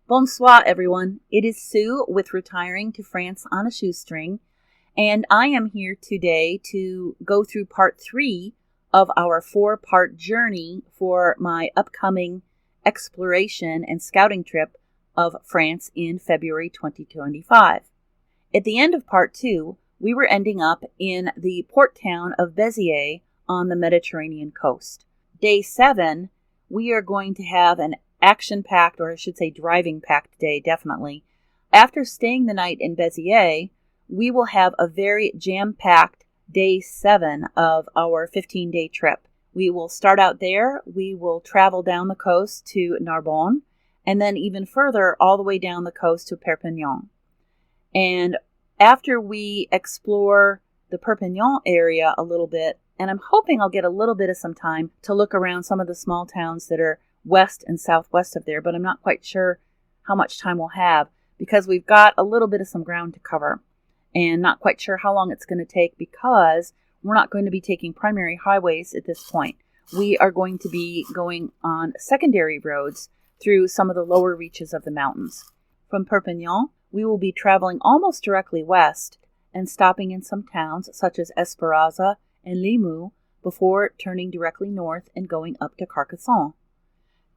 Bonsoir, everyone. It is Sue with Retiring to France on a Shoestring, and I am here today to go through part 3 of our 4-part journey for my upcoming exploration and scouting trip of France in February 2025. At the end of part 2, we were ending up in the port town of Béziers on the Mediterranean coast. Day 7, we are going to have an action-packed, or I should say driving-packed day, definitely. After staying the night in Béziers, we will have a very jam-packed day 7 of our 15-day trip. We will start out there, we will travel down the coast to Narbonne, and then even further all the way down the coast to Perpignan. And after we explore the Perpignan area a little bit, and I'm hoping I'll get a little bit of some time to look around some of the small towns that are west and southwest of there, but I'm not quite sure how much time we'll have because we've got a little bit of some ground to cover and not quite sure how long it's going to take because we're not going to be taking primary highways at this point. We are going to be going on secondary roads through some of the lower reaches of the mountains. From Perpignan, we will be traveling almost directly west and stopping in some towns such as Espéraza and Limoux before turning directly north and going up to Carcassonne.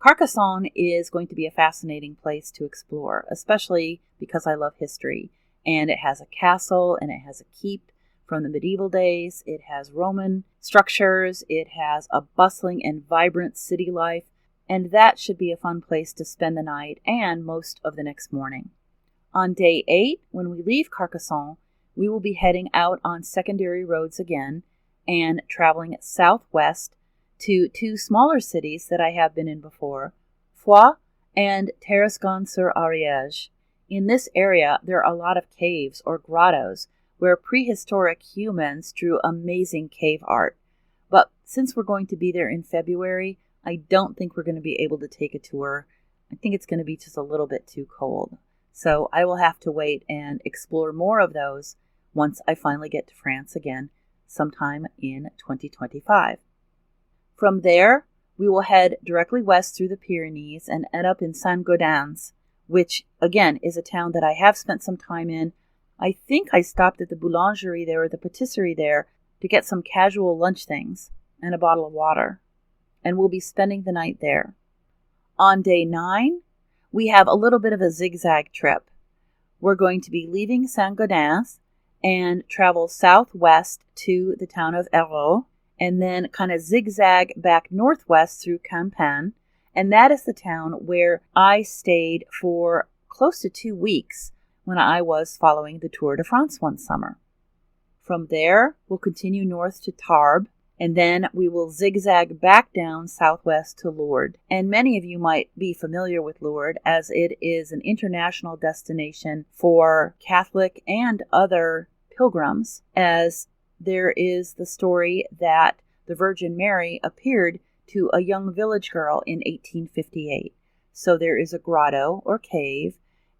Carcassonne is going to be a fascinating place to explore, especially because I love history. And it has a castle and it has a keep from the medieval days. It has Roman structures. It has a bustling and vibrant city life. And that should be a fun place to spend the night and most of the next morning. On day 8, when we leave Carcassonne, we will be heading out on secondary roads again and traveling southwest to 2 smaller cities that I have been in before, Foix and Tarascon-sur-Ariège. In this area, there are a lot of caves or grottos where prehistoric humans drew amazing cave art. But since we're going to be there in February, I don't think we're going to be able to take a tour. I think it's going to be just a little bit too cold. So I will have to wait and explore more of those once I finally get to France again, sometime in 2025. From there, we will head directly west through the Pyrenees and end up in Saint-Gaudens, which, again, is a town that I have spent some time in. I think I stopped at the boulangerie there, or the patisserie there, to get some casual lunch things and a bottle of water. And we'll be spending the night there. On day 9, we have a little bit of a zigzag trip. We're going to be leaving Saint-Gaudens and travel southwest to the town of Hérault, and then kind of zigzag back northwest through Campagne, and that is the town where I stayed for close to 2 weeks when I was following the Tour de France one summer. From there, we'll continue north to Tarbes, and then we will zigzag back down southwest to Lourdes. And many of you might be familiar with Lourdes as it is an international destination for Catholic and other pilgrims, as there is the story that the Virgin Mary appeared to a young village girl in 1858. So there is a grotto or cave,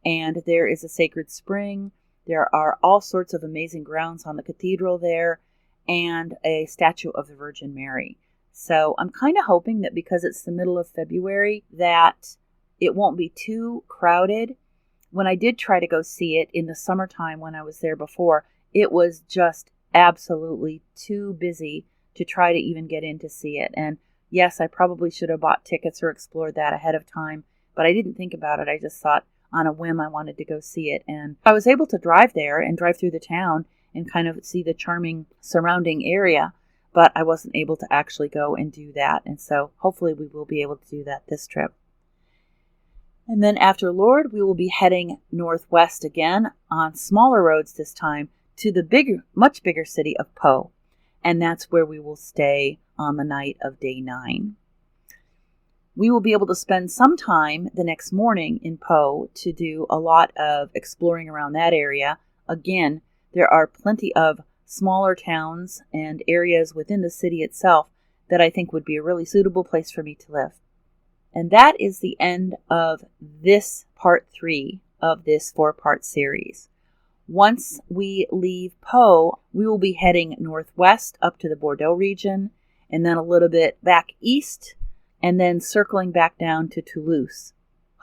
and there is a sacred spring. There are all sorts of amazing grounds on the cathedral there, and a statue of the Virgin Mary. So I'm kind of hoping that because it's the middle of February, that it won't be too crowded. When I did try to go see it in the summertime when I was there before, it was just absolutely too busy to try to even get in to see it. And yes, I probably should have bought tickets or explored that ahead of time, but I didn't think about it. I just thought on a whim I wanted to go see it. And I was able to drive there and drive through the town and kind of see the charming surrounding area, but I wasn't able to actually go and do that. And so hopefully we will be able to do that this trip. And then after Lourdes, we will be heading northwest again on smaller roads this time to the much bigger city of Pau. And that's where we will stay on the night of day 9. We will be able to spend some time the next morning in Pau to do a lot of exploring around that area. Again, there are plenty of smaller towns and areas within the city itself that I think would be a really suitable place for me to live. And that is the end of this part 3 of this 4-part series. Once we leave Pau, we will be heading northwest up to the Bordeaux region, and then a little bit back east, and then circling back down to Toulouse.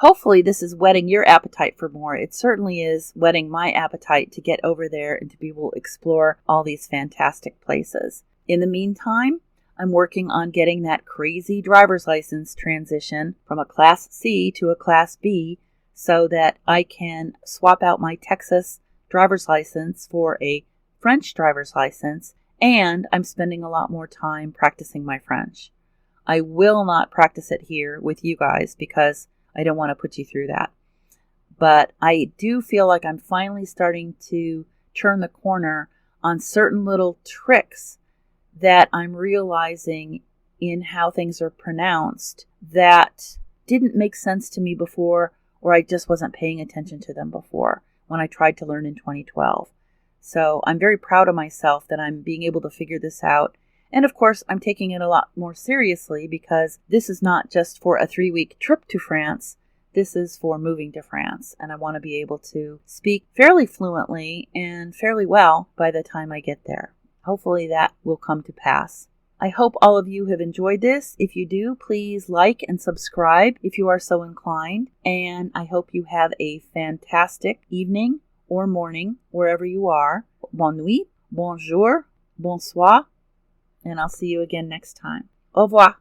Hopefully this is whetting your appetite for more. It certainly is whetting my appetite to get over there and to be able to explore all these fantastic places. In the meantime, I'm working on getting that crazy driver's license transition from a Class C to a Class B so that I can swap out my Texas driver's license for a French driver's license, and I'm spending a lot more time practicing my French. I will not practice it here with you guys because I don't want to put you through that. But I do feel like I'm finally starting to turn the corner on certain little tricks that I'm realizing in how things are pronounced that didn't make sense to me before, or I just wasn't paying attention to them before when I tried to learn in 2012. So I'm very proud of myself that I'm being able to figure this out. And of course, I'm taking it a lot more seriously because this is not just for a 3-week trip to France. This is for moving to France. And I want to be able to speak fairly fluently and fairly well by the time I get there. Hopefully that will come to pass. I hope all of you have enjoyed this. If you do, please like and subscribe if you are so inclined. And I hope you have a fantastic evening or morning wherever you are. Bonne nuit, bonjour, bonsoir, and I'll see you again next time. Au revoir.